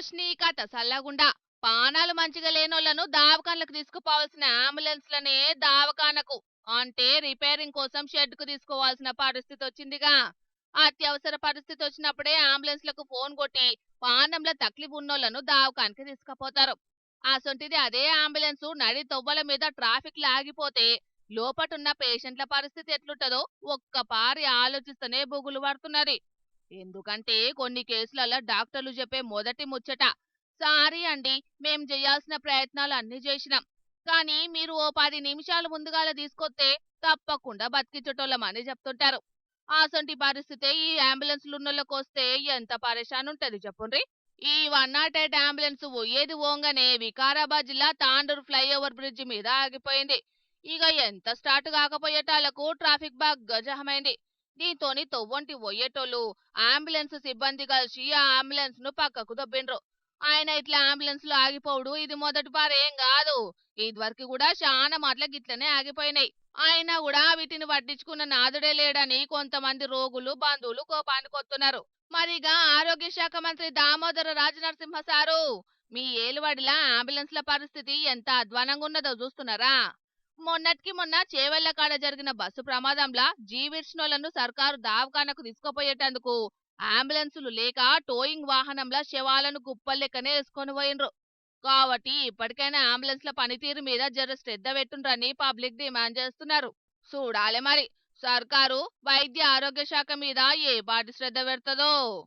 ఓష్ని కథ సల్లగుండా పానాలు మంచిగా లేనోళ్లను దావకాన్లకు తీసుకుపోవాల్సిన అంబులెన్స్లనే దావకానకు అంటే రిపేరింగ్ కోసం షెడ్ కు తీసుకోవాల్సిన పరిస్థితి వచ్చిందిగా. అత్యవసర పరిస్థితి వచ్చినప్పుడే అంబులెన్స్లకు ఫోన్ కొట్టి పానంలో తక్లీఫ్ ఉన్నోళ్లను దావకానికి తీసుకుపోతారు. అసొంటిది అదే అంబులెన్స్ నడి తొవ్వల మీద ట్రాఫిక్ లాగిపోతే లోపటున్న పేషెంట్ల పరిస్థితి ఎట్లుంటదో ఒక్కపారి ఆలోచిస్తేనే బుగులు పడుతున్నది. ఎందుకంటే కొన్ని కేసులలో డాక్టర్లు చెప్పే మొదటి ముచ్చట, సారీ అండి, మేం చేయాల్సిన ప్రయత్నాలు అన్ని చేసినాం, కానీ మీరు ఓ 10 నిమిషాలు ముందుగాల తీసుకొస్తే తప్పకుండా బతికించటోళ్ళమని చెప్తుంటారు. అసొంటి పరిస్థితే ఈ అంబులెన్స్లు ఉన్నోళ్ళకి వస్తే ఎంత పరేషాన్ ఉంటది చెప్పుండ్రి. ఈ 108 అంబులెన్స్ పోయేది ఓంగనే వికారాబాద్ జిల్లా తాండూరు ఫ్లైఓవర్ బ్రిడ్జి మీద ఆగిపోయింది. ఇక ఎంత స్టార్ట్ కాకపోయేటాళ్లకు ట్రాఫిక్ బాగా జహమైంది. దీంతోని తొవ్వంటి పోయేటోళ్ళు అంబులెన్స్ సిబ్బంది కలిసి ఆ అంబులెన్స్ ను పక్కకు దొబ్బిండ్రు. ఆయన ఇట్లా అంబులెన్స్ లో ఆగిపోవడు ఇది మొదటి పారు ఏం కాదు. ఇదివరకు కూడా చాలా మాటల గిట్లనే ఆగిపోయినాయి. అయినా కూడా వీటిని పట్టించుకున్న నాదుడే లేడని కొంతమంది రోగులు బంధువులు కోపానికి వస్తున్నారు. మరిగా ఆరోగ్య శాఖ మంత్రి దామోదర రాజనరసింహ సారు, మీ ఏలువాడిలా అంబులెన్స్ల పరిస్థితి ఎంత అధ్వానంగా ఉన్నదో చూస్తున్నారా? మొన్నటికి మొన్న చేవెళ్ల కాడ జరిగిన బస్సు ప్రమాదంలా జీవిడ్చినోళ్లను సర్కారు దావఖానకు తీసుకుపోయేటందుకు అంబులెన్సులు లేక టోయింగ్ వాహనంలా శవాలను కుప్పలెక్కనే వేసుకొని పోయినరు. కాబట్టి ఇప్పటికైనా అంబులెన్స్ల పనితీరు మీద జర శ్రద్ధ పెట్టుండ్రని పబ్లిక్ డిమాండ్ చేస్తున్నారు. చూడాలి మరి సర్కారు వైద్య ఆరోగ్య శాఖ మీద ఏ పాటి శ్రద్ధ పెడతదో.